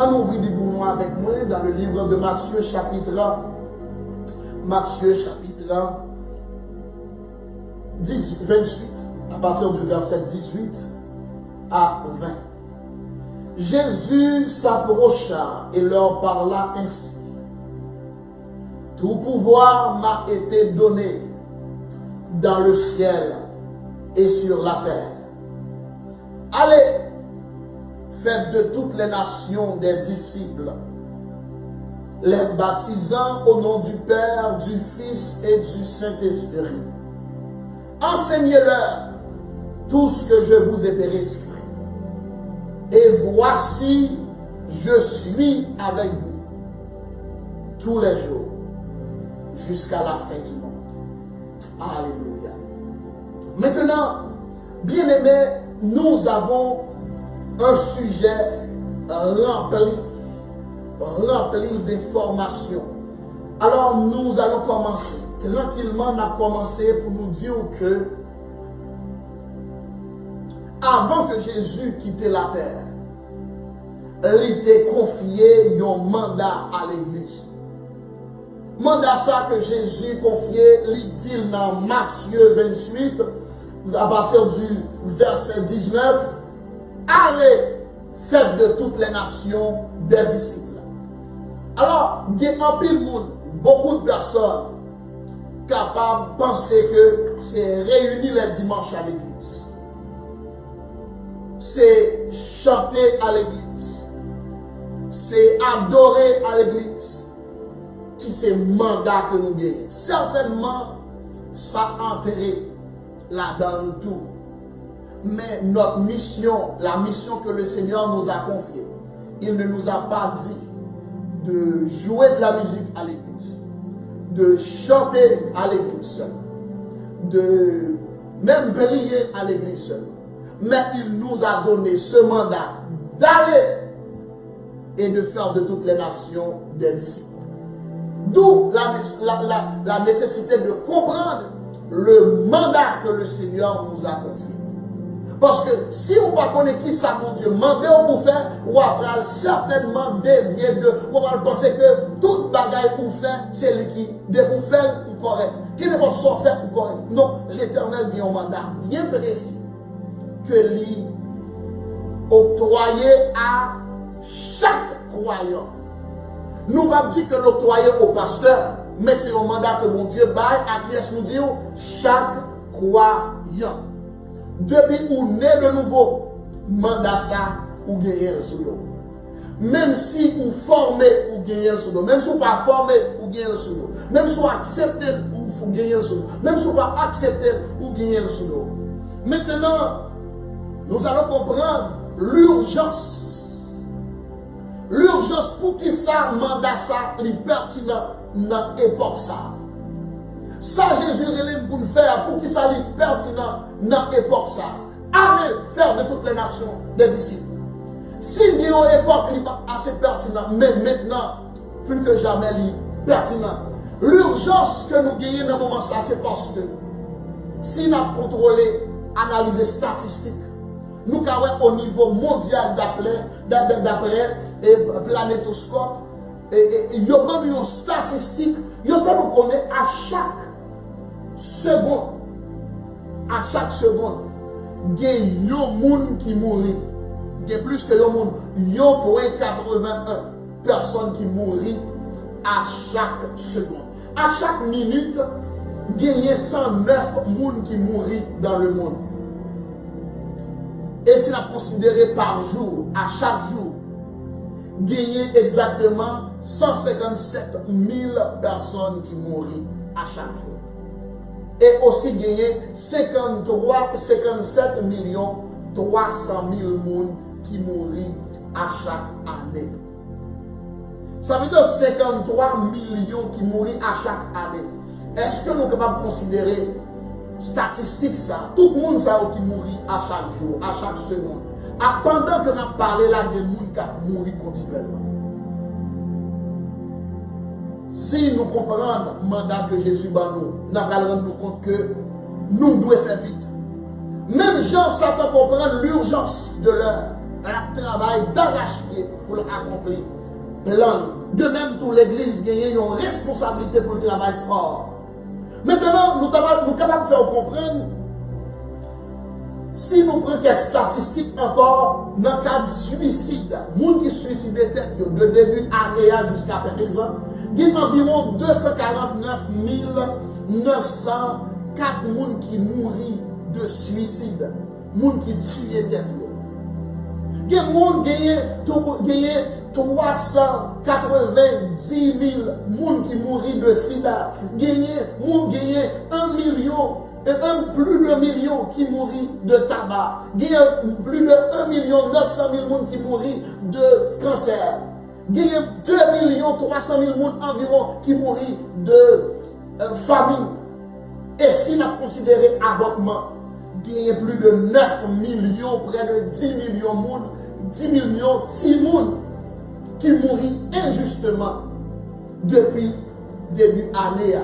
On ouvre le Bible avec moi dans le livre de Matthieu chapitre 28, à partir du verset 18 à 20. Jésus s'approcha et leur parla ainsi. Tout pouvoir m'a été donné dans le ciel et sur la terre. Allez, faites de toutes les nations des disciples, les baptisant au nom du Père, du Fils et du Saint-Esprit. Enseignez-leur tout ce que je vous ai prescrit. Et voici, je suis avec vous tous les jours jusqu'à la fin du monde. Alléluia. Maintenant, bien-aimés, nous avons un sujet rempli d'informations. Alors nous allons commencer. Tranquillement, on a commencé pour nous dire que avant que Jésus quitte la terre, il était confié un mandat à l'église. Mandat ça que Jésus confiait, dit dans Matthieu 28, à partir du verset 19, allez, faites de toutes les nations des disciples. Alors, il y a un pile monde, beaucoup de personnes capables de penser que c'est réunir les dimanches à l'église. C'est chanter à l'église. C'est adorer à l'église. Qui c'est mandat que nous gagnons. Certainement, ça entré là-dedans tout. Mais notre mission, la mission que le Seigneur nous a confiée, il ne nous a pas dit de jouer de la musique à l'église, de chanter à l'église, de même briller à l'église. Mais il nous a donné ce mandat d'aller et de faire de toutes les nations des disciples. D'où la nécessité de comprendre le mandat que le Seigneur nous a confié. Parce que si vous ne connaissez pas qui ça, mon Dieu, mandez pour faire, vous allez certainement dévier de, vous allez penser que toute bagaille pour faire, c'est lui qui, de pour faire ou correct. Qui ne peut pas faire ou correct. Non, l'Éternel vient un mandat bien précis que lui octroyé à chaque croyant. Nous ne pas dire que l'octroyer au pasteur, mais c'est un mandat que mon Dieu baille à qui est-ce nous dit chaque croyant. Depuis ou né de nouveau, mandat ça ou gagner le sous. Même si vous formez ou gagnez le sous, même si vous pas formé ou gagnez le sous, même si vous acceptez ou gagnez le sous, même si vous pas acceptez ou gagnez le sous. Maintenant, nous allons comprendre l'urgence. L'urgence pour qui ça, mandat ça, est pertinent dans l'époque ça. Ça, Jésus relève pour nous faire, pour qui ça est pertinent dans l'époque ça. Allez faire de toutes les nations des disciples. Si il y a une époque qui est assez pertinent, mais maintenant, plus que jamais, il est pertinent. L'urgence que nous gagnons dans ce moment ça, c'est parce que si nous avons contrôlé, analysé statistiques, nous avons au niveau mondial d'après planétoscope, il y a même une statistique, il fait nous connaître à chaque seconde, il y a un monde qui mourit. Il y a plus que un monde, 1,81 personnes qui mourent à chaque seconde. À chaque minute, il y a 109 personnes qui mourent dans le monde. Et si on considéré par jour, à chaque jour, gagner exactement 157 000 personnes qui mourent à chaque jour. Et aussi gagner 57 300 000 personnes qui mourent à chaque année. Ça veut dire 53 millions qui mourent à chaque année. Est-ce que nous sommes capables de considérer statistique ça? Tout le monde ça qui mourit à chaque jour, à chaque seconde. Pendant que nous parlons là, des gens qui mourent continuellement. Si nous comprenons le mandat que Jésus bat nous allons rendre nous compte que nous devons faire vite. Même Jean Satan comprend l'urgence de l'heure. le travail d'arrache-pied pour l'accomplir. Plan. De même, toute l'Église gagne une responsabilité pour le travail fort. Maintenant, nous sommes capables de faire comprendre, si nous prenons quelques statistiques encore, dans le cas de suicide, les gens qui suicident tête de début année jusqu'à présent, il y a environ 249 904 personnes qui mourent de suicide, les gens qui tuent tête. Il y a des gens qui 390 000 personnes qui mourent de sida. Il y a plus de 1 million qui mourent de tabac. Il y a plus de 1 900 000 personnes qui mourent de cancer. Il y a 2 300 000 personnes environ qui mourent de famine. Et si on a considéré avortement, il y a plus de 9 millions, près de 10 millions de monde, 10 millions, 6 monde qui mourent injustement depuis début année.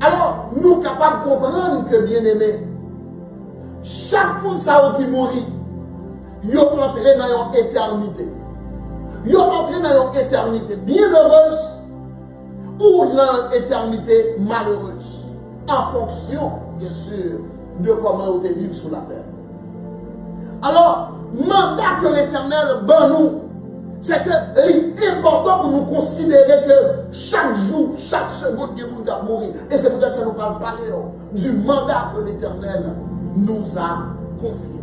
Alors, nous sommes capables de comprendre que, bien aimé, chaque monde qui mourit, il est entré dans une éternité. Il est entré dans une éternité bien heureuse ou dans une éternité malheureuse, en fonction, bien sûr, de comment vous vivre sur la terre. Alors, mandat que l'Éternel nous, c'est que c'est important pour nous considérer que chaque jour, chaque seconde, il y a des gens qui mourir. Et c'est peut-être que nous parlons du mandat que l'Éternel nous a confié.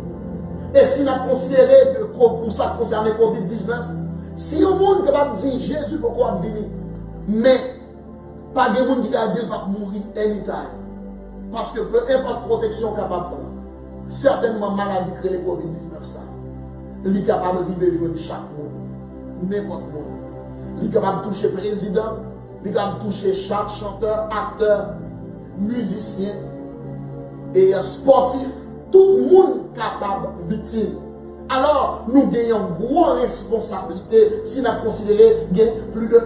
Et si nous avons considéré que pour ça concerne COVID-19, si le monde est capable de dire Jésus pourquoi venir, mais pas de monde qui a dit qu'il va mourir anytime. Parce que peu importe protection capable de prendre, certainement maladie créée le COVID-19, ça, il est capable de vivre jouer chaque monde, n'importe monde. Il est capable de toucher président, il est capable de toucher chaque chanteur, acteur, musicien et sportif, tout le monde capable de victime. Alors, nous gagnons une grosse responsabilité si nous considérons qu'il y a plus de 1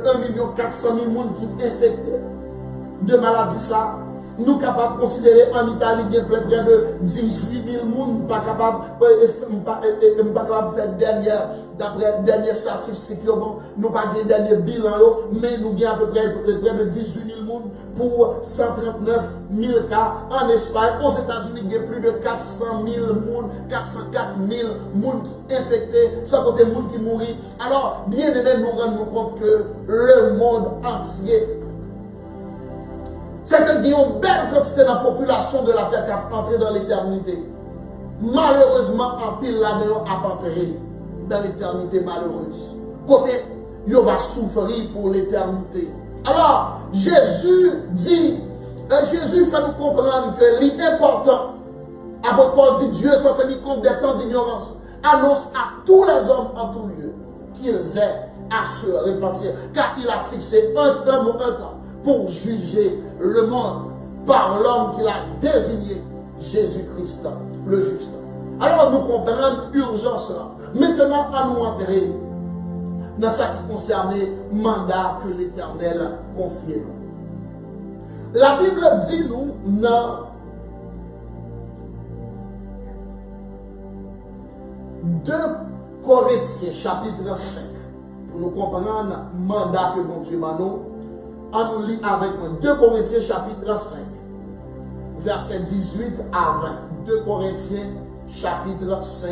400 000 personnes qui sont infectées de maladies. Ça. Nous sommes capables de considérer en Italie qu'il y a près de 18 000 personnes pas capables de faire d'après dernière statistique. Nous pas de dernier bilan, mais nous avons à peu près de 18 000 personnes pour 139 000 cas. En Espagne, aux États-Unis, il y a plus de 400 000 personnes, 404 000 personnes infectées, sans compter les gens qui mourent. Alors, bien aimé, nous rendons compte que le monde entier, c'est qu'il y a une belle quantité de la population de la terre qui a entré dans l'éternité. Malheureusement, en pile là-dedans a entré dans l'éternité malheureuse. Côté, il va souffrir pour l'éternité. Alors, Jésus fait nous comprendre que l'important, apôtre Paul dit, Dieu sans tenir compte des temps d'ignorance, annonce à tous les hommes en tout lieu qu'ils aient à se repentir, car il a fixé un temps pour juger le monde par l'homme qu'il a désigné, Jésus-Christ, le juste. Alors nous comprenons l'urgence là. Maintenant, à nous entrer dans ce qui concerne le mandat que l'Éternel confie nous. La Bible dit nous dans 2 Corinthiens chapitre 5, pour nous comprendre le mandat que bon Dieu m'a nous. On nous lit avec moi 2 Corinthiens chapitre 5, verset 18 à 20. 2 Corinthiens chapitre 5,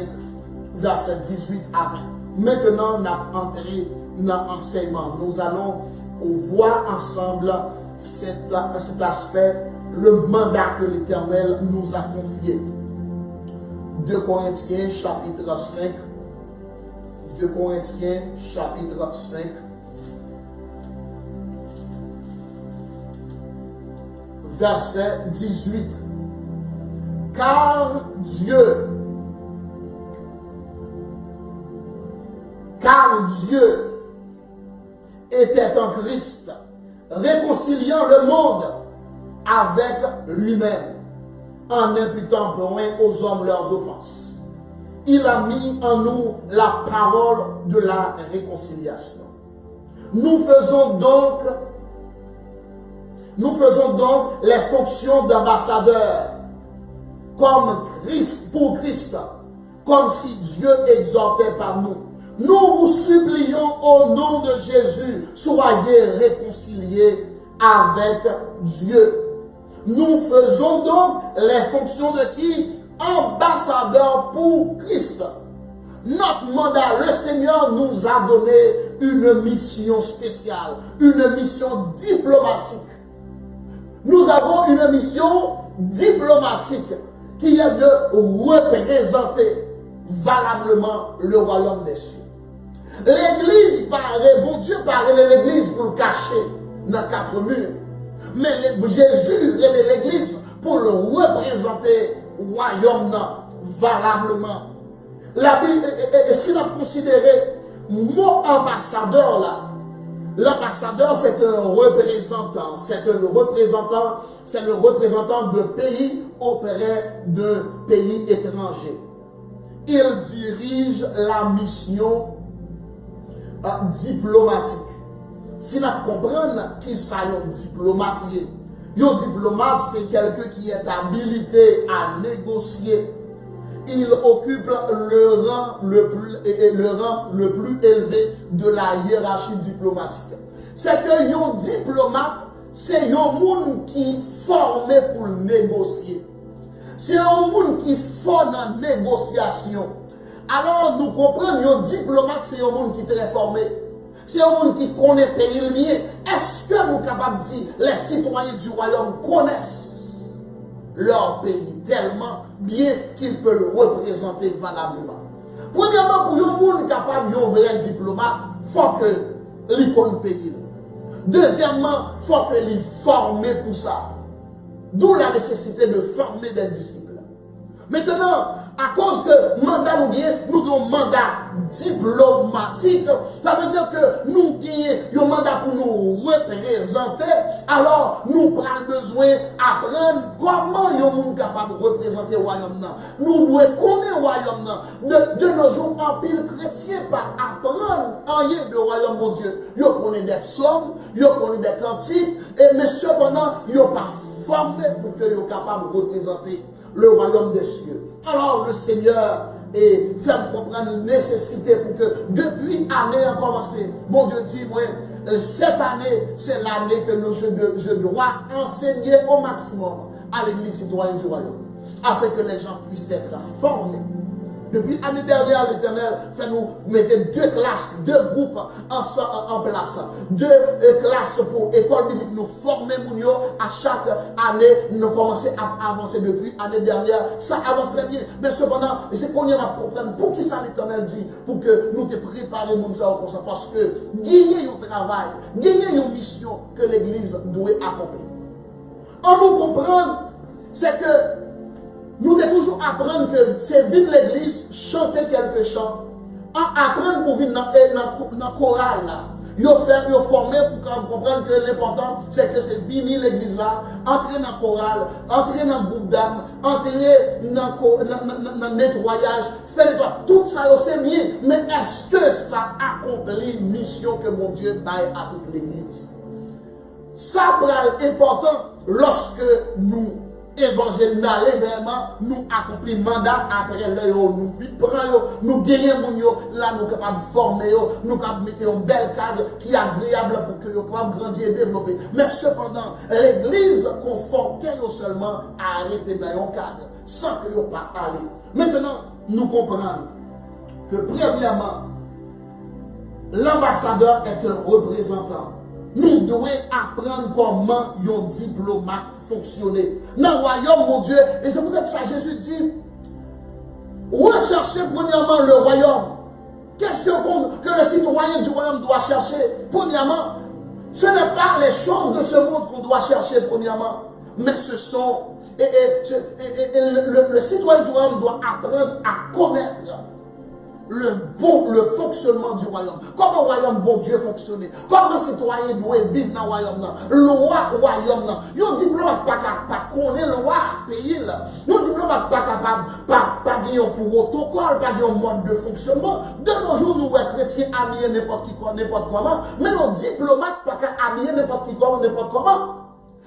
verset 18 à 20. Maintenant, on a entré dans l'enseignement. Nous allons voir ensemble cet aspect, le mandat que l'Éternel nous a confié. 2 Corinthiens chapitre 5. 2 Corinthiens chapitre 5. Verset 18. Car Dieu était en Christ, réconciliant le monde avec lui-même, en imputant point aux hommes leurs offenses. Il a mis en nous la parole de la réconciliation. Nous faisons donc les fonctions d'ambassadeurs comme Christ, pour Christ, comme si Dieu exhortait par nous. Nous vous supplions au nom de Jésus, soyez réconciliés avec Dieu. Nous faisons donc les fonctions de qui? Ambassadeurs pour Christ. Notre mandat, le Seigneur nous a donné une mission spéciale, une mission diplomatique. Nous avons une mission diplomatique qui est de représenter valablement le royaume des cieux. L'église paraît, bon Dieu paraît l'église pour le cacher dans 4 murs. Mais Jésus est l'église pour le représenter royaume valablement. La Bible, si on considère le mot ambassadeur là, l'ambassadeur c'est un représentant, c'est le représentant de pays auprès d'un pays étranger. Il dirige la mission diplomatique. Si nous comprenons qui ça un diplomate, un diplomate c'est quelqu'un qui est habilité à négocier. Il occupe le rang le plus élevé de la hiérarchie diplomatique. C'est que un diplomate, c'est un monde qui est formé pour négocier. C'est un monde qui est fort dans la négociation. Alors nous comprenons, un diplomate, c'est un monde qui est très formé. C'est un monde qui connaît le pays le mien. Est-ce que nous sommes capables de dire que les citoyens du royaume connaissent leur pays tellement bien qu'ils peuvent le représenter valablement? Premièrement, pour un monde capable de un vrai diplomate, il faut que l'icône le pays. Deuxièmement, il faut qu'il soit formé pour ça. D'où la nécessité de former des disciples. Maintenant, à cause que mandat nous avons un mandat diplomatique, ça veut dire que nous avons un mandat pour nous représenter, alors nous avons besoin d'apprendre comment nous sommes capables de représenter le royaume. Nous devons connaître le royaume. De nos jours, en pile chrétien, pas apprendre rien de royaume de Dieu. Ils connaissent des psaumes, ils connaissent des cantiques, mais cependant, ils ne sont pas formés pour qu'ils soient capables de représenter le royaume des cieux. Alors le Seigneur fait me comprendre la nécessité pour que depuis l'année a commencé, bon Dieu dit moi, cette année c'est l'année que je dois enseigner au maximum à l'église citoyenne du royaume, afin que les gens puissent être formés. Depuis l'année dernière, l'Éternel fait nous mettre 2 classes, 2 groupes en place. 2 classes pour école biblique, nous former Mounio. À chaque année, nous commençons à avancer depuis l'année dernière. Ça avance très bien. Mais cependant, c'est qu'on y a à comprendre pour qui ça l'Éternel dit, pour que nous te préparions comme ça. Parce que gagner un travail, gagner une mission que l'Église doit accomplir. En nous comprendre, c'est que nous devons toujours apprendre que c'est vivre l'église, chanter quelques chants, apprendre pour vivre dans le choral là. Ils former pour comprendre que l'important c'est que c'est venir l'église là, entrer dans le choral, entrer dans le groupe d'âme, entrer dans le nettoyage, faire tout ça c'est bien, mais est-ce que ça accomplit la mission que mon Dieu baille à toute l'église? Ça c'est important lorsque nous évangile n'allait vraiment nous accomplir mandat après l'œil, nous vivons, nous gagnons, là nous sommes capables de former, nous sommes capables de mettre un bel cadre qui est agréable pour que nous puissions grandir et développer. Mais cependant, l'église conforte seulement à arrêter dans un cadre sans que nous ne pas aller. Maintenant, nous comprenons que premièrement, l'ambassadeur est un représentant. Nous devons apprendre comment un diplomate fonctionne. Dans le royaume, mon Dieu, et c'est peut-être ça Jésus dit, recherchez premièrement le royaume. Qu'est-ce que le citoyen du royaume doit chercher? Premièrement, ce n'est pas les choses de ce monde qu'on doit chercher premièrement, mais ce sont, le citoyen du royaume doit apprendre à connaître le fonctionnement du royaume. Comment le royaume bon Dieu fonctionne? Comment le citoyen doit vivre dans le royaume? Le royaume. Yon diplomate pas connaître le roi pays là. Yon diplomate pas capable pas gagner pour protocole, pas gagner mode de fonctionnement. De nos jours nous chrétiens habillés n'importe qui n'importe comment, mais nos diplomates pas habillés n'importe qui n'importe comment.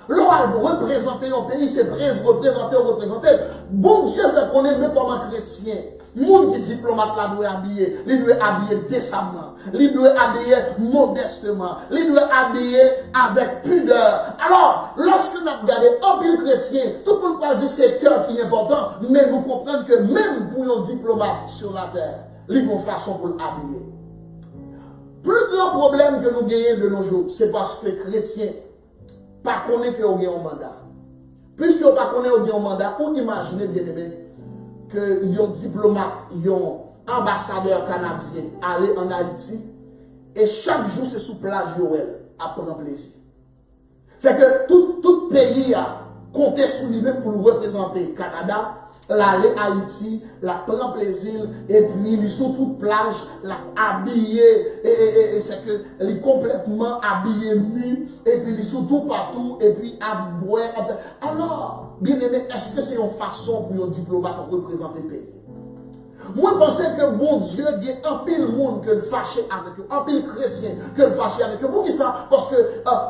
L'on représenter un pays, c'est représenter. Bon Dieu fait qu'on est même comme un chrétien. Moun qui diplomate là doit habiller, il doit habiller décemment, il doit habiller modestement, il doit habiller avec pudeur. Alors, lorsque nous regardons un pile chrétien, tout le monde parle de c'est cœur qui est important, mais nous comprenons que même pour un diplomate sur la terre, il y a une façon pour l'habiller. Plus grand problème que nous gagnons de nos jours, c'est parce que les chrétiens ne connaissent pas qu'ils ont un mandat. Puisque vous ne connaissez pas un mandat, vous imaginez bien aimé que un diplomate, un ambassadeur canadien aller en Haïti et chaque jour c'est sous plage Joël à prendre plaisir. C'est que tout pays a compté sur lui-même pour le représenter. Canada, l'aller Haïti, la prend plaisir et puis il est sur toute plage, la habillé et c'est que il est complètement habillé nu et puis il est sur tout partout et puis à boire. Alors, bien aimé, est-ce que c'est une façon pour un diplomate représenter le pays? Moi, je pense que bon Dieu, il y a un pile monde que le fâché avec eux, un pile chrétien que le fâché avec eux. Pour qui ça? Parce que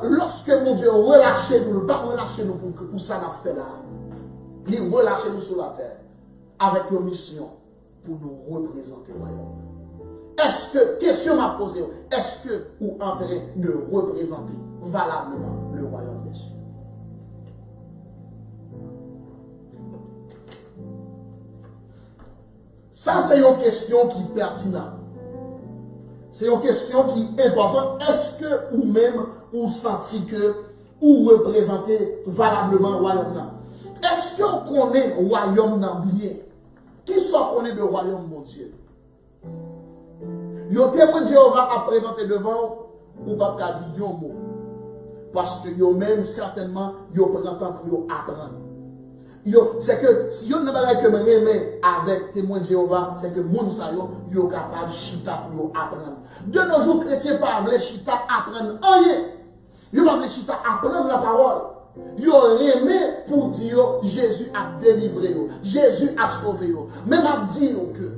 lorsque mon Dieu relâche nous, pas relâcher nous pour ça n'a fait là. Il relâche nous sur la terre avec une mission pour nous représenter le royaume. Est-ce que, question m'a posée, est-ce que vous êtes en train de représenter valablement le royaume des cieux? Ça, c'est une question qui est pertinente. C'est une question qui est importante. Est-ce que vous-même, vous sentez que vous représentez valablement le royaume? Est-ce que vous connaissez le royaume bien? Qui soit connaît le royaume, mon Dieu? Yo témoin Jéhovah a présenté devant ou pas qu'à dire un mot. Parce que yo même certainement, yo présentant pour apprendre. C'est que si vous n'avez pas que me remet avec témoin de Jéhovah, c'est que moun sa yo capable de chita pour apprendre. De nos jours, chrétiens pas veulent chita apprendre rien. Yo pas veulent chita apprendre la parole. Yo remet pour dire Jésus a délivré yo, Jésus a sauvé yo. Mais m'a dit que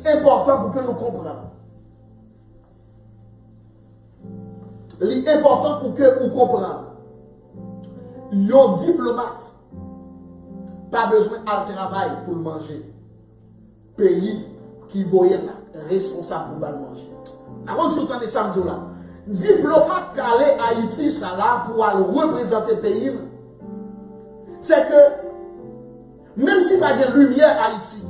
l'important pour que nous comprenions. L'important pour que nous comprenions. Yon diplomate, pas besoin de travail pour manger. Pays qui voyait là, responsable pour le manger. Avant de s'entendre ça, là, diplomate qui allait à Haïti, ça là, pour aller représenter le pays, c'est que, même si pas de lumière à Haïti,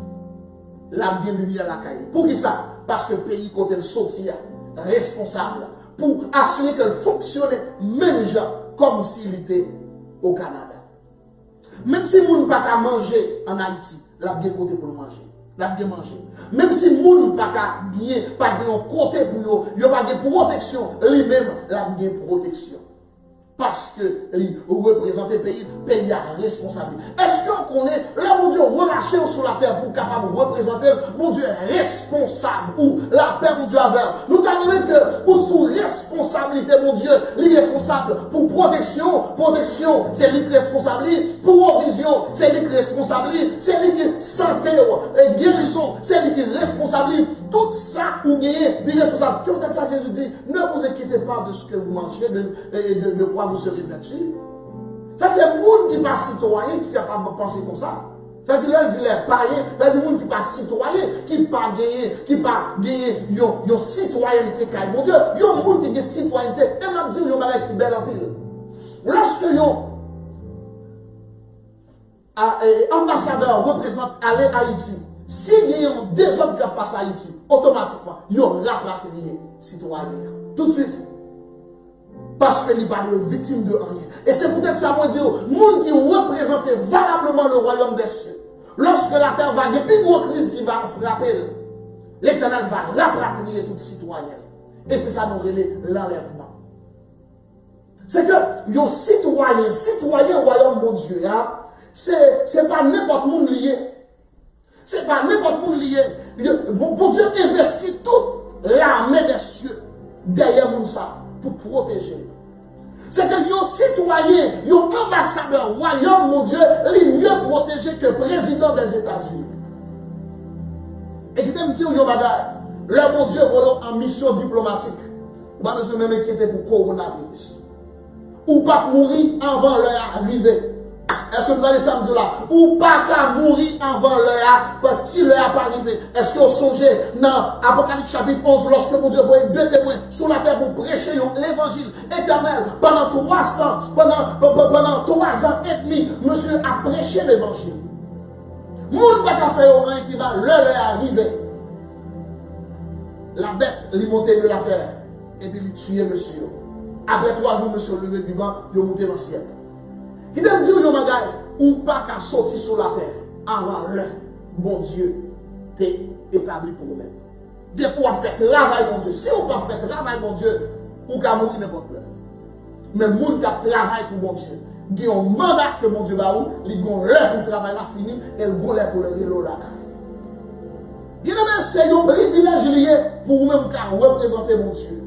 la bien lumière à la caille. Pour qui ça? Parce que le pays, quand elle sortit, responsable, pour assurer qu'elle fonctionne même gens, comme s'il était au Canada. Même si moun pas qu'à manger en Haïti, la bien côté pour manger. La bien manger. Même si moun pas qu'à bien, pas bien côté pour yo pas de protection, lui-même la bien protection. Parce que il représente le pays, le pays a responsable. Est-ce qu'on connaît, là mon Dieu relâché sur la terre pour capable de représenter, mon Dieu est responsable, ou la paix mon Dieu avec. Nous t'avons que, ou sous responsabilité mon Dieu, il est responsable pour protection, c'est lui qui est responsable, pour provision, c'est lui qui est responsable, c'est lui qui est santé, et guérison, c'est lui qui est responsable, tout ça ou gagnez, il est responsable. C'est peut-être ça que Jésus dit, ne vous inquiétez pas de ce que vous mangez, de quoi vous serez vêtus. Ça, c'est le monde qui n'est pas citoyen qui est capable de penser comme ça. Ça dit là, il dit les païens, ça dit le monde qui n'est pas citoyen, qui n'est pas gagné, qui n'est pas gagné, yon citoyenneté, mon Dieu, yon monde qui a citoyenneté, et m'a dit, yon m'a écrit belle en pile. Lorsque yon ambassadeur représente aller à Haïti, si il y a des autres qui passent à Haïti, automatiquement, yon rapatrié citoyen. Tout de suite. Parce qu'il n'y a pas de victime de rien. Et c'est peut-être ça, moi, dire, monde qui représente valablement le royaume des cieux. Lorsque la terre va, depuis une grosse crise qui va frapper, l'Éternel va rapatrier tout citoyen. Et c'est ça, nous relais l'enlèvement. C'est que, les citoyen au royaume de Dieu, c'est pas n'importe monde lié. C'est pas n'importe monde lié. Bon Dieu investit toute l'armée des cieux derrière mon ça pour protéger. C'est que les citoyens, les ambassadeurs royaume, mon Dieu, les mieux protégés que le président des États-Unis. Et qui t'aime dire, le mon Dieu voilà en mission diplomatique. Pas besoin même inquiéter pour le coronavirus. Ou pas mourir avant leur arrivée. Est-ce que vous allez samedi là? Ou pas qu'à mourir avant l'heure, si l'heure n'a pas arrivé. Est-ce que vous songez dans Apocalypse chapitre 11, lorsque mon Dieu voyait 2 témoins sur la terre pour prêcher l'évangile éternel pendant 300, pendant 3 ans et demi, monsieur a prêché l'évangile. Moun pas qu'à faire rien qui va, l'heure est arrivée. La bête lui montait de la terre et puis lui tuait monsieur. Après 3 jours, monsieur levé vivant, il est monté dans le ciel. Qui te dit, yo magay, ou pas qu'à sortir sur la terre, avant l'heure, bon Dieu, t'es établi pour vous-même. Dès qu'on a fait travail, mon Dieu, si on n'a pas fait travail, mon Dieu, ou qu'à mourir n'importe quoi. Mais moun qui a travail pour mon Dieu, il y a un mandat que mon Dieu va où, il y a l'heure pour le travail la fini, et il y a l'heure pour le vélo là. Bien aimé, c'est un privilège lié pour vous-même qui représenter mon Dieu.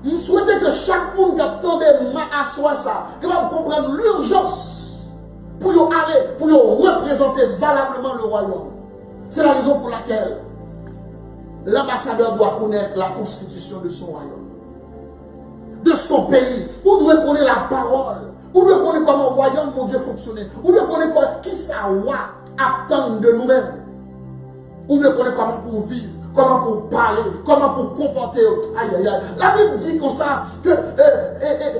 Je souhaite que chaque monde qui attendait à soi ça, qui va comprendre l'urgence pour y aller, pour y représenter valablement le royaume. C'est la raison pour laquelle l'ambassadeur doit connaître la constitution de son royaume, de son pays. Ou doit connaître la parole, ou doit connaître comment le royaume, mon Dieu, fonctionne, ou doit connaître qui ça va attendre de nous-mêmes, ou doit connaître comment pour vivre. Comment pour parler, comment pour comporter. Aïe, aïe, aïe. La Bible dit comme ça que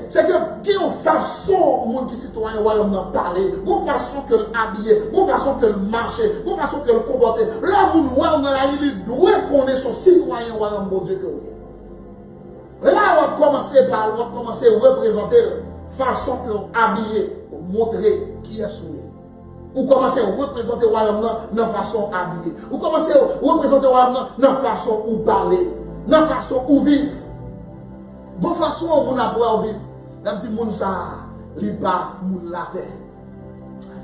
c'est que qui ont façon monde qui citoyen royaume d'en parler, une façon que l'habiller, une façon que le marcher, une façon que le comporter. Là, mon royaume dans la vie, il doit connaître son citoyen royaume, mon Dieu, que oui. Là, on va commencer par, on va commencer à représenter la façon que l'habiller, pour montrer qui est soumis. Ou commencez à représenter le royaume dans la façon habillée. Ou commencez à représenter le royaume dans la façon où parler. Dans la façon où vivre. De façon où on a pour vivre. Dans dit moun ça, li pas moun la terre.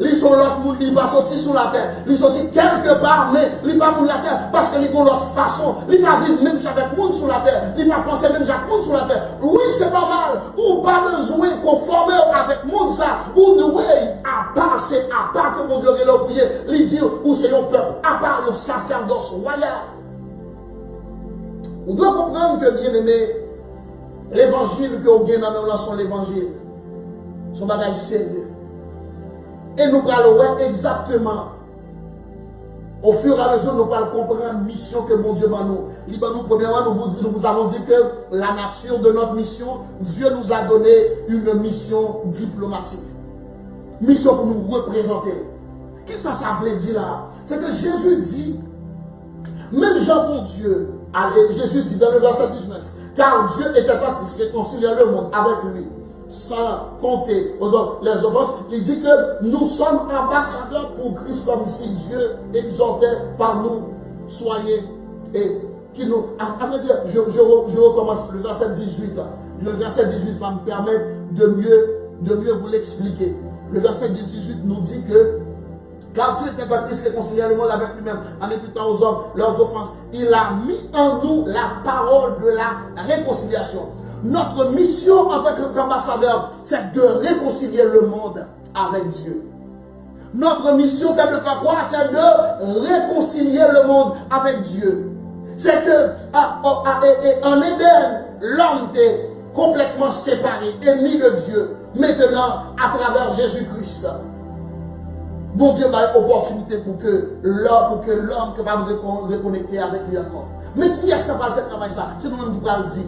Li sont l'autre moun, li pas sorti sur la terre. Li sorti quelque part, mais li pas moun la terre. Parce que li ont l'autre façon. Li pas vivre même avec moun sur la terre. Li pas penser même avec moun sur la terre. Oui, c'est normal. Ou pas besoin de conformer avec moun ça. Ou de à part, c'est à part que mon Dieu l'a oublié. Li dit, ou c'est un peuple, à part le sacerdoce royal. Vous devez comprendre que, bien aimé, l'évangile que vous avez dans la son l'évangile, son bagage sérieux. Et nous parlons exactement, au fur et à mesure, nous allons comprendre la mission que mon Dieu va nous. Premièrement, nous vous avons dit que la nature de notre mission, Dieu nous a donné une mission diplomatique. Mission pour nous représenter. Qu'est-ce que ça veut dire là? C'est que Jésus dit, même Jean ton Dieu, Jésus dit dans le verset 19, car Dieu était un Christ qui réconciliait le monde avec lui. Sans compter les offenses, il dit que nous sommes ambassadeurs pour Christ comme si Dieu exhortait par nous, soyez et qui nous. À vrai dire, je recommence le verset 18. Le verset 18 va me permettre de mieux vous l'expliquer. Le verset 18 nous dit que car Dieu était un Christ qui réconciliait le monde avec lui-même en imputant aux hommes leurs offenses. Il a mis en nous la parole de la réconciliation. Notre mission en tant qu'ambassadeur, c'est de réconcilier le monde avec Dieu. Notre mission, c'est de faire quoi? C'est de réconcilier le monde avec Dieu. C'est que en Éden, l'homme était complètement séparé, ennemi de Dieu. Maintenant, à travers Jésus-Christ, bon Dieu a une opportunité pour que l'homme capable de reconnecter avec lui encore. Mais qui est-ce qui va faire travail ça? C'est nous-mêmes qui allons dire,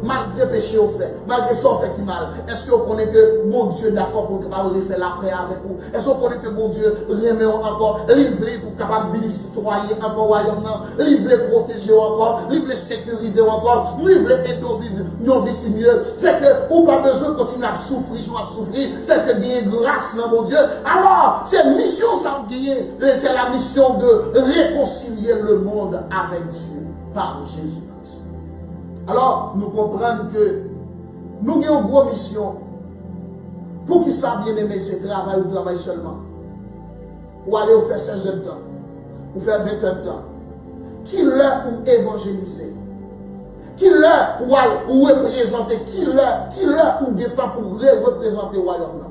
malgré péché au fait, malgré ça fait qui mal, est-ce qu'on connaît que bon Dieu d'accord pour capable de faire la paix avec vous? Est-ce qu'on connaît que bon Dieu remet encore, livré pour capable de venir citoyen encore royaume, livré protéger encore, livré sécuriser encore, livré aider au vivre, une vie qui mieux? C'est que ou pas besoin de continuer à souffrir, c'est que gagner grâce dans mon Dieu. Alors, c'est mission ça gagner, c'est la mission de réconcilier le monde avec Dieu par Jésus-Christ. Alors, nous comprenons que nous avons une grosse mission. Pour qui ça bien aimé, c'est travail ou travail seulement. Ou aller faire 16 heures de temps, ou faire 20 heures de temps. Qui l'heure ou évangéliser? Qui l'heure ou représenter? Qui l'heure ou des temps pour représenter le royaume?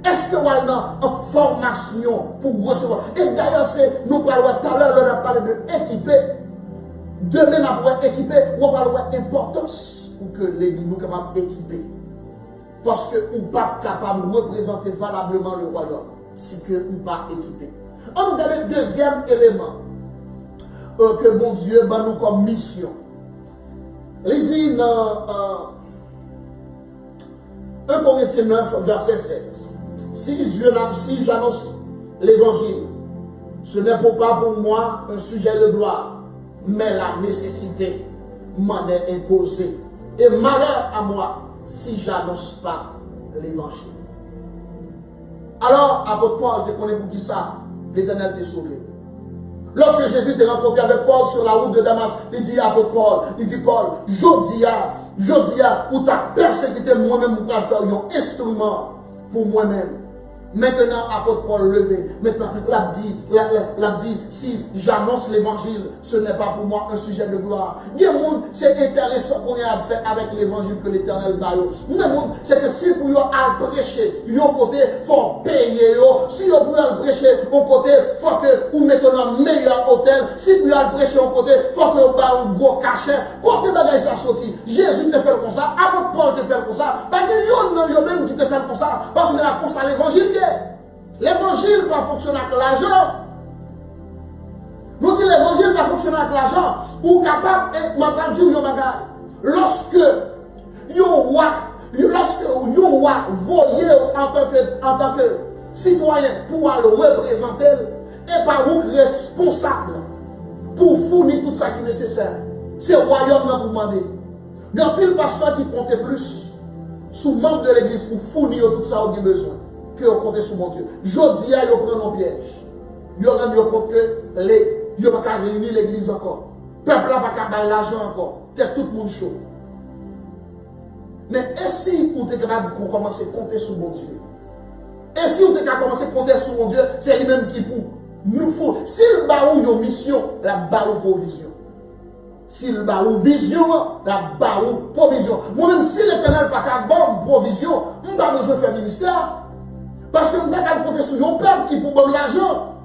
Est-ce que vous avez une formation pour recevoir? Et d'ailleurs, nous parlons tout à l'heure, on a parlé de équiper. Demain, on va équiper, on va parler d'importance pour que l'église nous capable d'équiper. Parce que vous n'êtes pas capable de représenter valablement le royaume. Si que vous n'êtes pas équipé. On regarde le deuxième élément que bon Dieu ben nous comme mission. Il dit dans 1 Corinthiens 9, verset 16. Si j'annonce l'évangile, ce n'est pas pour moi un sujet de gloire, mais la nécessité m'en est imposée. Et malheur à moi si j'annonce pas l'évangile. Alors, apôtre Paul, te connaît pour qui ça? L'Éternel t'a sauvé. Lorsque Jésus t'a rencontré avec Paul sur la route de Damas, il dit à apôtre Paul, il dit Paul, Jodia, où t'as persécuté moi-même, pour faire un instrument pour moi-même. Maintenant, apôtre Paul levé. Maintenant, l'a dit, si j'annonce l'évangile, ce n'est pas pour moi un sujet de gloire. C'est intéressant qu'on ait à faire avec l'évangile que l'Éternel baille. C'est que si vous avez prêcher, vous côté, il faut payer. Si vous avez prêcher, au côté, il faut que vous mettez un meilleur hôtel. Si vous avez prêcher, au côté, il faut que vous ayez un gros cachet. Côté de ça sorti, Jésus te fait comme ça, apôtre Paul te fait comme ça. Parce que vous même qui te fait comme ça, parce que la constat l'évangile. L'évangile va fonctionner avec l'argent. Nous disons l'évangile va fonctionner avec l'argent. Ou capable de m'entendre bagage. Lorsque vous voyez en tant que citoyen pour le représenter, et par vous responsable pour fournir tout ça qui est nécessaire. C'est le royaume que vous demandez. Il y a pile pasteur qui compte plus sous membre de l'église pour fournir tout ça qui a besoin. Que vous comptez sur mon Dieu. Je dis à vous prendre un piège. Vous rendez compte que vous ne pouvez pas réunir l'église encore. Le peuple n'a pas qu'à l'argent encore. C'est tout le monde chaud. Mais et si vous êtes capable de commencer à compter sur mon Dieu? Et si vous êtes capable de commencer à compter sur mon Dieu, c'est lui-même qui pour nous faut. S'il bat une mission, la bat une provision. S'il bat une vision, la bat une provision. Moi-même, si l'Éternel n'a pas qu'à bonne provision, je n'ai pas besoin de faire ministère. Parce que je ne peux pas compter sur un peuple qui pour bon l'argent.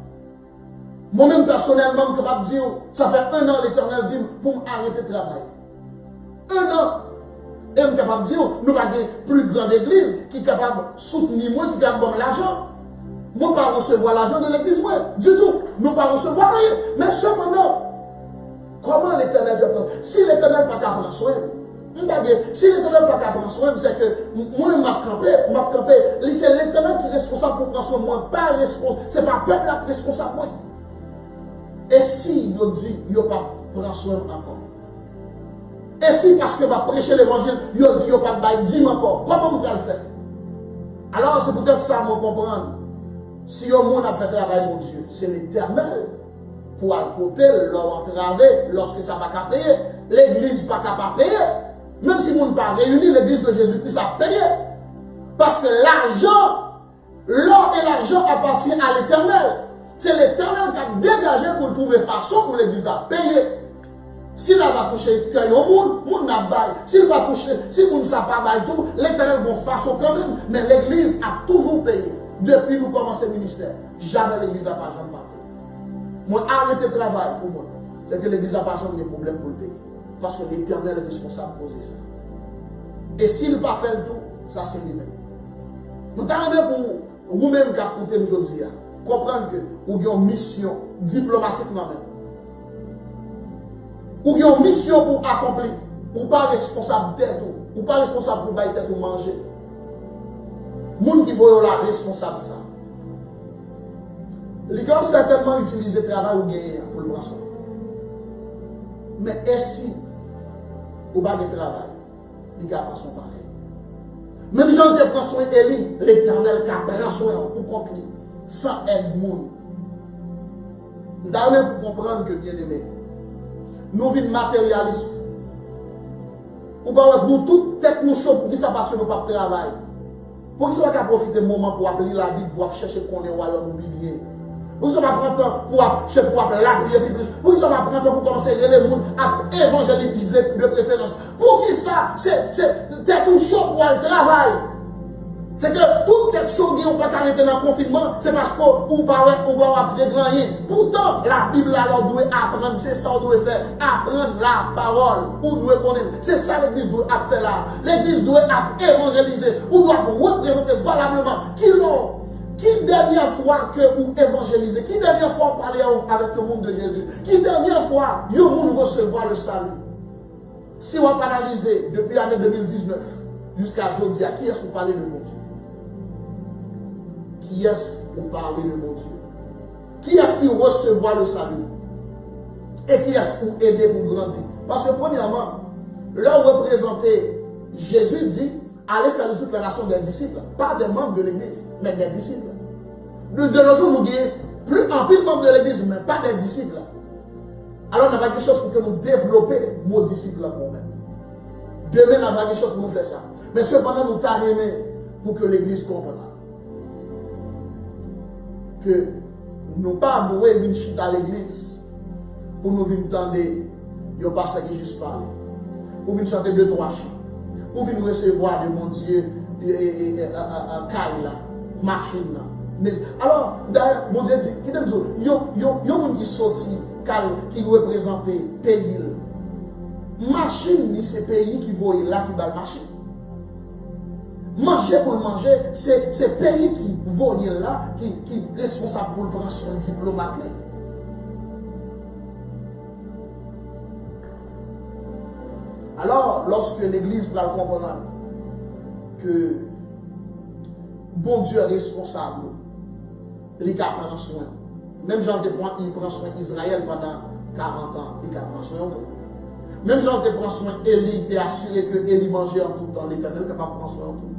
Moi-même, personnellement, je suis capable de dire, ça fait 1 an l'Éternel dit pour m'arrêter de travailler. 1 an. Et je suis capable de dire, nous n'avons pas de plus grande église qui est capable de soutenir moi, qui est capable de bon l'argent. Nous ne pas recevoir l'argent de l'église, du tout. Nous ne pas recevoir rien. Mais cependant, comment l'Éternel fait prendre? Si l'Éternel n'a pas qu'à prendre soin, si l'Éternel n'a pas qu'à prendre soin, c'est que moi, je m'ai campé. C'est l'Éternel qui est responsable pour prendre soin de moi, pas responsable. Ce n'est pas le peuple qui est responsable pour moi. Et si il dit, il n'a pas prendre soin encore. Et si parce que va prêcher l'évangile, il dit, il n'a pas de dîme encore. Comment on peut le faire? Alors, c'est peut-être ça, moi, comprendre. Si au monde a fait travail, mon Dieu, c'est l'Éternel pour à côté, leur entraver lorsque ça va pas payer. L'église pas capable de payer. Même si nous ne pas réunir, l'église de Jésus-Christ a payé. Parce que l'argent, l'or et l'argent appartiennent à l'Éternel. C'est l'Éternel qui a dégagé pour trouver façon pour l'église à payer. S'il va toucher cœur au monde n'a pas. S'il va toucher, si le monde ne pas bail tout, l'Éternel va façon quand même. Mais l'église a toujours payé. Depuis nous commençons le ministère, jamais l'église n'a pas jamais payé. Moi, arrêter le travail pour moi. C'est que l'église n'a pas jamais de problème pour le payer. Parce que l'Éternel est responsable de poser ça. Et s'il n'a pas fait le tout, ça c'est lui-même. Nous t'arrivons pour vous-même qui avez écouté aujourd'hui, comprendre que vous avez une mission diplomatiquement même. Vous avez une mission pour accomplir. Vous n'êtes pas responsable d'être, vous n'êtes pas responsable pour bailler tête ou manger. Moun qui voit la responsable ça. Les gars certainement utiliser le travail ou gagner pour le prendre. Mais est-ce ou pas de travail, les gars pas son pareil. Même gens qui prennent soin d'Élie, l'Éternel qui prend soin pour compris, sans aide moun. Nous devons comprendre que bien aimé, nous vivons matérialistes. Ou pas nous toute tête nous chaud pour qui ça parce que nous pas de travail. Pour qu'ils soient qu'à profiter du moment pour appeler la Bible, pour chercher qu'on est royaume oublié. Pour qu'ils soient pas prendre temps pour chercher pour appeler la prière plus. Pour qu'ils soient pas prendre temps pour commencer à les gens à évangéliser de préférence. Pour qui ça, c'est tout chaud pour le travail. C'est que toute quelque chose qui n'a pas arrêté dans le confinement, c'est parce qu'on va faire rien. Pourtant, la Bible alors doit apprendre, c'est ça qu'on doit faire, apprendre la parole, on doit connaître. C'est ça l'église doit faire là. L'église doit évangéliser, on doit représenter valablement qui dernière fois que vous évangélisez, qui dernière fois vous parlez avec le monde de Jésus, qui dernière fois vous monde recevoir le salut. Si on va analyser depuis l'année 2019 jusqu'à aujourd'hui, à qui est-ce que vous parlez de mon Dieu? Qui est-ce que vous parlez de mon Dieu? Qui est-ce qui recevoir le salut? Et qui est-ce qui aider pour grandir? Parce que premièrement, là où représenter, Jésus dit, allez faire de toute la nation des disciples, pas des membres de l'église, mais des disciples. De nos jours, nous gagnons plus en plus de membres de l'église, mais pas des disciples. Alors, on a quelque chose pour que nous développions nos disciples pour nous-mêmes. Demain, on a quelque chose pour nous faire ça. Mais cependant, nous t'arrêtons pour que l'église comprenne. Que nous pas devons venir chuter à l'église pour nous venir entendre le pasteur qui juste parler. Pour venir chanter 2-3 chants. Pour venir recevoir de mon Dieu caille machine. Mais alors, d'ailleurs, mon Dieu dit, qui t'aime ça? Il y a un monde qui sorti, qui représente le pays. Machine, c'est le pays qui voit là qui va le machine. Manger pour le manger, c'est le pays qui voit là, qui est responsable pour le prendre son diplomate. Alors, lorsque l'Église va comprendre que bon Dieu est responsable, il prend soin. Même Jean il prend soin d'Israël pendant 40 ans, il prend soin de même Jean prend soin d'Élie, il est assuré que Élie mangeait en tout temps, l'Éternel est capable de prendre soin de tout.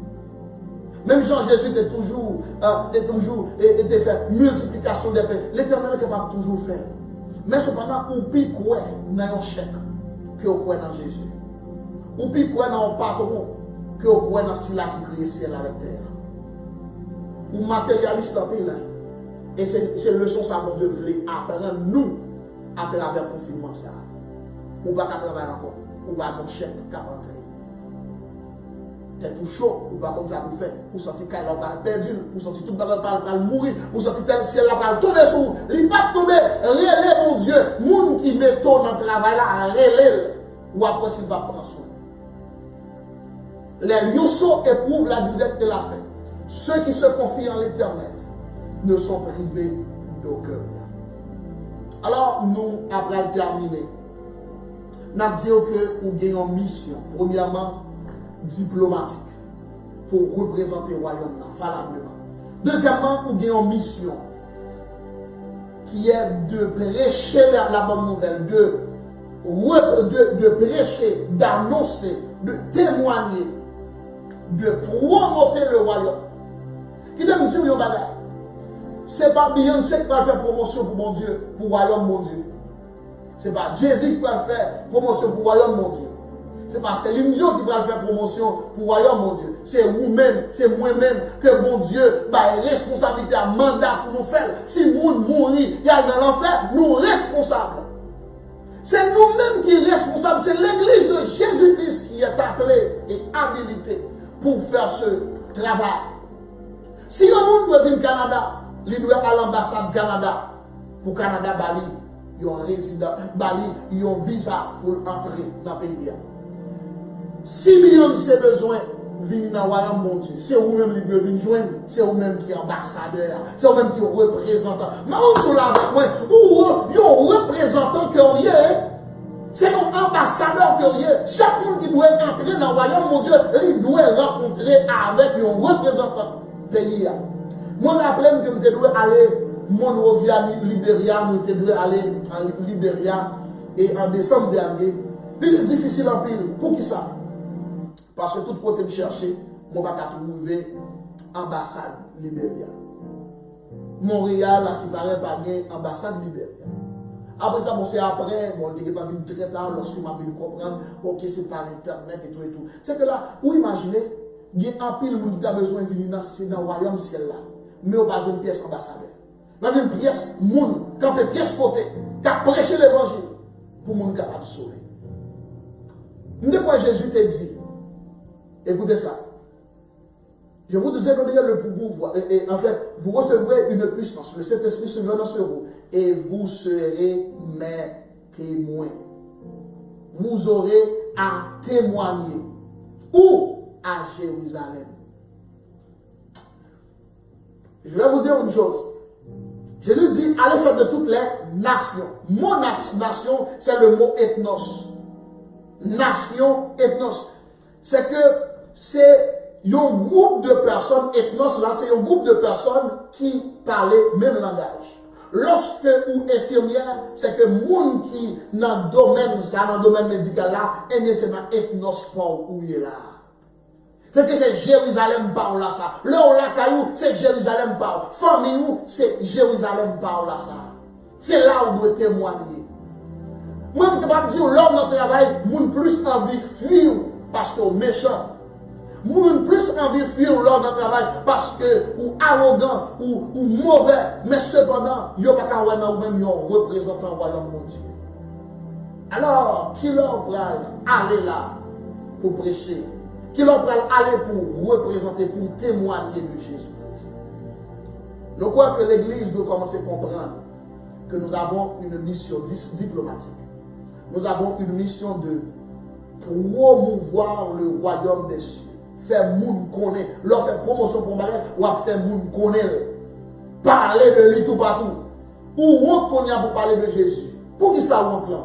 Même Jean Jésus était fait multiplication des pains, l'Éternel est capable de toujours faire. Mais cependant, ou puis quoi dans un chèque que vous croyez dans Jésus. Ou puis quoi dans un patron que vous croyez dans celui qui crée ciel avec terre. Ou matérialiste en pile. Et c'est leçon ça qu'on devrait apprendre nous à travers le confinement ça. Ou pas qu'à travailler encore. Ou pas mon chèque qui a rentré. T'es tout chaud, ou pas comme ça vous faites. Ou sentir qu'il a perdu, ou sentir tout le monde va mourir, ou sentir tel ciel va tomber sur vous. Il va tomber, relais mon Dieu. Moun qui met dans le travail là, relais. Ou après s'il va prendre soin. Les lions éprouvent la disette de la fin. Ceux qui se confient en l'Éternel ne sont privés d'aucun bien. Alors, nous, après terminer, nous disons que nous avons une mission, premièrement, diplomatique, pour représenter le royaume valablement. Deuxièmement, nous avons une mission qui est de prêcher la bonne nouvelle, de prêcher, d'annoncer, de témoigner, de promouvoir le royaume. Qui te me dit, yon bagay? C'est pas Beyoncé qui va faire promotion pour mon Dieu, pour le royaume mon Dieu. C'est pas Jésus qui va faire promotion pour le royaume mon Dieu. C'est pas Céline Dion qui va faire promotion pour le royaume mon Dieu. C'est vous-même, c'est moi-même que mon Dieu a responsabilité, un mandat pour nous faire. Si nous mourir, il y a dans l'enfer, nous responsables. C'est nous-mêmes qui sommes responsables. C'est l'église de Jésus-Christ qui est appelée et habilitée pour faire ce travail. Si on doit venir au Canada, il doit aller à l'ambassade Canada. Pour Canada, Bali, il y a un résident, Bali, il y a un visa pour entrer dans le pays. Si millions de besoin venir dans le royaume mon Dieu, c'est vous-même qui devez venir joindre, c'est vous-même qui est ambassadeur, c'est vous-même qui est représentant. Mais on se l'a avec moi, ou un représentant que vous c'est un ambassadeur que vous chaque monde qui doit entrer dans le royaume mon Dieu, il doit rencontrer avec un représentant pays. Moi, je rappelle que je dois aller, Monrovia, Libéria, je dois aller en Libéria et en décembre dernier. C'est difficile en pile. Pour qui ça? Parce que tout côté me chercher, je ne vais pas trouver ambassade Libéria. Montréal, là, c'est pareil, pas de ambassade Libéria. Après ça, bon, c'est après, bon, je n'ai pas venu très tard lorsque je m'a venu comprendre, ok, c'est par Internet et tout et tout. C'est que là, vous imaginez, il y a un pile qui a besoin de venir dans le royaume ciel là. Mais on n'a pas une pièce ambassadeur. On a une pièce, moun, quand une pièce côté, qui a prêché l'évangile pour moun capable de sauver. De quoi Jésus t'a dit, écoutez ça. Je vous ai donné le pouvoir. Et en fait, vous recevrez une puissance. Le Saint-Esprit se viendra sur vous. Et vous serez mes témoins. Vous aurez à témoigner. Où? À Jérusalem. Je vais vous dire une chose. Jésus dit, allez faire de toutes les nations. Mon nation, c'est le mot ethnos. Nation, ethnos. C'est que c'est un groupe de personnes, ethnos là, c'est un groupe de personnes qui parlaient le même langage. Lorsque ou infirmière, c'est que moun qui dans le domaine, ça, dans le domaine médical là, et bien c'est dans ethnos pour où il est là. C'est que c'est Jérusalem par là ça. Là où la caillou, c'est Jérusalem par. Famille où, c'est Jérusalem par là ça. C'est là où on doit témoigner. Moi, je ne peux pas dire, l'homme dans le travail, moun plus envie de fuir parce que méchant. Moun plus envie de fuir l'homme dans le travail parce que ou arrogant ou mauvais. Mais cependant, il n'y a pas qu'à voir ou même un représentant du royaume de Dieu. Alors, qui leur va aller là pour prêcher? Qui leur va aller pour représenter, pour témoigner de Jésus-Christ? Nous croyons que l'Église doit commencer à comprendre que nous avons une mission diplomatique. Nous avons une mission de promouvoir le royaume des cieux. Faire moun connaître. Leur faire promotion pour mariage, ou faire moun connaître. Parler de lui tout partout. Ou on connaît pour parler de Jésus. Pour qui ça on là?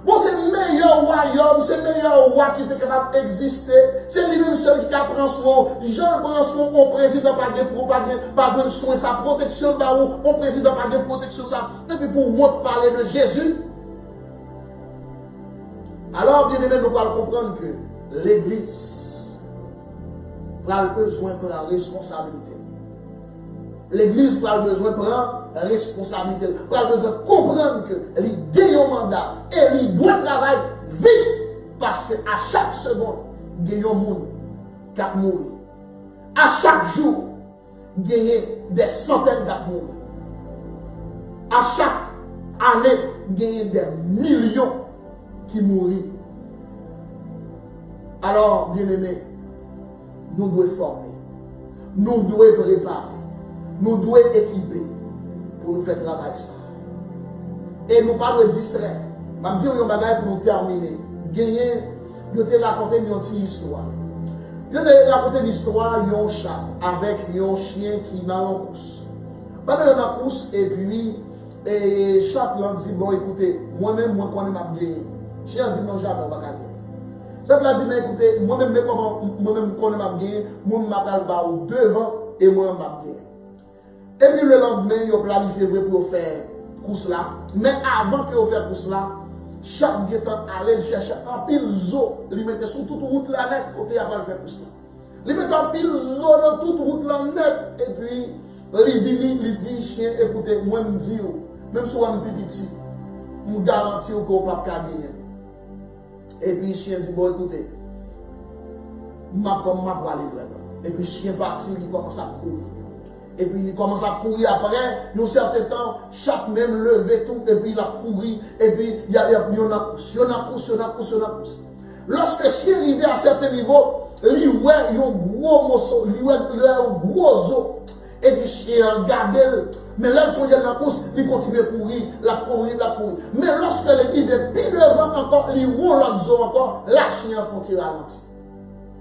Bon, c'est le meilleur royaume, c'est le meilleur roi qui était capable d'exister. C'est lui-même seul qui prend soin. Jean prend soin, mon président pas besoin de soin, sa protection d'arou, mon président pas de protection ça. Et puis pour moi parler de Jésus. Alors, bien aimé, nous allons comprendre que l'Église a besoin de la responsabilité. L'Église a besoin de prendre responsabilité. Elle a besoin de comprendre que il a un mandat et il doit travailler vite parce qu'à chaque seconde, il y a un monde qui a mouru. À chaque jour, il y a des centaines qui ont mouru. À chaque année, il y a des millions qui mourent. Alors, bien aimés, nous devons former, nous devons préparer, nous devons équiper pour nous faire travailler ça. Et nous ne pas nous distraire. Je vais dire un bagage pour nous terminer. Je vais raconter une petite histoire. Je vais raconter l'histoire d'un chat avec un chien qui est dans la course. Pendant la course, et puis, le chat dit, bon écoutez, moi-même, moi connais ma gagner. Le chien dit, non, jamais, on va gagner. Ça veut dire, mais écoutez, moi-même, moi-même, connais ma gagner, moi-même, je vais devant et moi-même, je vais. Et puis le lendemain, il a planifié pour faire course là. Mais avant que vous fassiez course là, chaque guettant allait chercher un pile d'eau. Il mettait sur toute route là net, côté il a faire course là. Il mettait un pile d'eau dans toute route là net. Et puis, il vient, il dit, chien, écoutez, moi je dis, même si on est petit, je garantis que vous ne pouvez pas gagner. Et puis, le chien dit, bon écoutez, je vais aller vraiment. Et puis, le chien parti, il commence à courir. Et puis il commence à courir après, un certain temps, chaque même levé tout, et puis il a couru, et puis il y a une course. Lorsque le chien arrivé à un certain niveau, il voit un gros morceau, il voit un gros os, et puis le chien regardé, mais là, il dans la course, il continue à courir, la courir. Mais lorsque il est plus devant encore, il roule l'autre os encore, la chien font ralentir.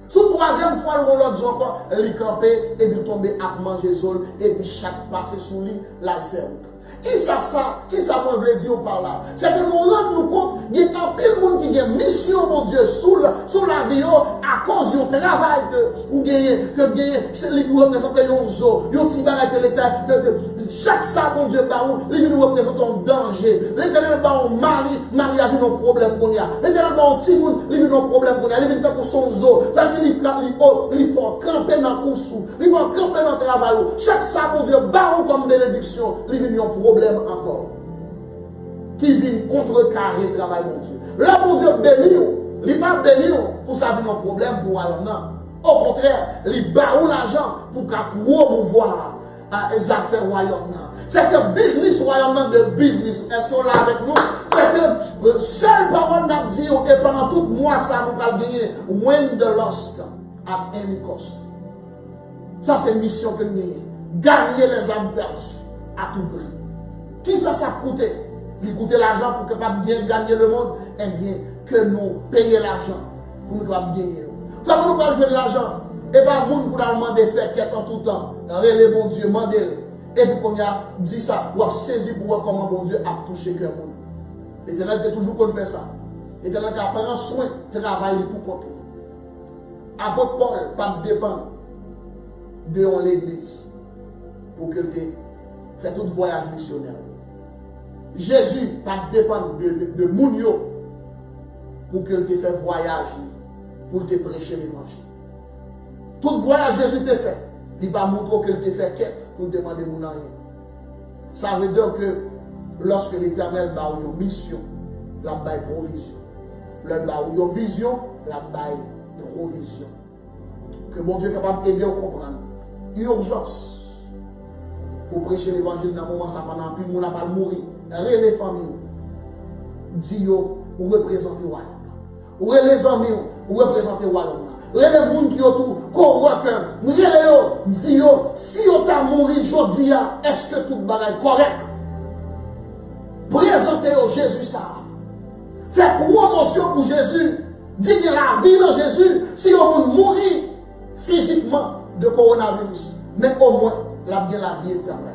Sous troisième fois, le l'autre encore, il campait et puis tombait à manger zone et puis chaque passé sous lui, la faire. Qui ça, qui ça me veut dire par là? C'est que nous rendons compte qu'il y a un pile de monde qui a une mission, mon Dieu, sous la vie, à cause du travail c'est lui qui représente un zoo, un petit barrage que l'État, chaque ça, mon Dieu, par où, lui nous représente un danger. L'Éternel, par un mari a vu nos problèmes qu'on y a. L'Éternel, par un petit monde, lui nos problèmes qu'on y a. Il vient pour son zoo. Ça veut dire qu'il faut camper dans le course, il faut camper dans le travail. Chaque ça, mon Dieu, barreau comme bénédiction, lui vient un problème encore. Qui vient contrecarrer le travail, mon Dieu. Là, mon Dieu, béni, il n'est pas béni pour ça vient un problème pour aller là. Au contraire, il barre l'argent pour promouvoir les affaires royaumes. C'est que business royaume de business. Est-ce qu'on l'a avec nous? C'est que seule parole n'a dit et pendant tout mois ça nous va gagner win the lost at any cost. Ça, c'est une mission que nous avons. Gagner les âmes perdues à tout prix. Qui ça coûté? Il coûtait l'argent pour capable bien gagner le monde. Eh bien, que nous payions l'argent pour nous gagner. Comment nous pas jouer de l'argent? Et pas le monde pour nous demander faire quelque en tout temps. Relez bon Dieu, demandez. Et puis qu'on a dit ça, ou a saisi pour voir comment bon Dieu a touché le monde. L'Éternel est toujours pour faire ça. L'Éternel a pris soin, travail pour compter. Apôtre Paul, pas dépendre de l'église pour que tu fasses tout voyage missionnaire. Jésus, pas dépendre de Mounio pour que tu fasses voyage pour te prêcher l'évangile. Tout voyage Jésus te fait, il va montrer que tu fait quête pour demander mon rien. Ça veut dire que lorsque l'Éternel a une mission, la baille provision. Lorsqu'il a une vision, la baille provision. Que mon Dieu est capable d'aider à comprendre. Urgence pour prêcher l'évangile dans un moment, ça pendant plus, on n'a pas mourir. Ré les familles, dis ou représenter le royaume. Ou les amis, ou représenter le royaume. Les gens qui autour, corrompus, dis si on t'a mouru aujourd'hui, est-ce que tout est correct? Présentez au Jésus ça. Faire promotion pour Jésus. Dis que la vie de Jésus, si on mourit physiquement de coronavirus, mais au moins, la bien la vie éternelle.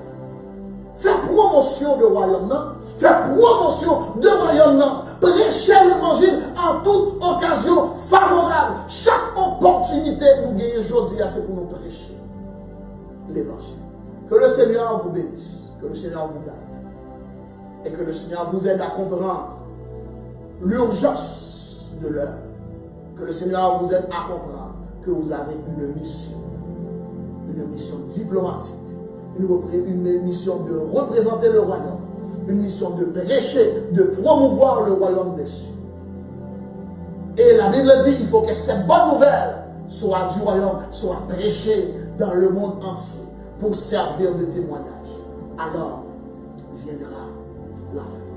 Faire promotion de royaume, faire promotion de royaume, prêcher l'évangile en toute occasion favorable. Chaque opportunité nous gagne aujourd'hui, c'est pour nous prêcher l'évangile. Que le Seigneur vous bénisse, que le Seigneur vous garde, et que le Seigneur vous aide à comprendre l'urgence de l'heure. Que le Seigneur vous aide à comprendre que vous avez une mission diplomatique, une mission de représenter le royaume, une mission de prêcher, de promouvoir le royaume des cieux. Et la Bible dit qu'il faut que cette bonne nouvelle soit du royaume, soit prêchée dans le monde entier pour servir de témoignage. Alors viendra la fin.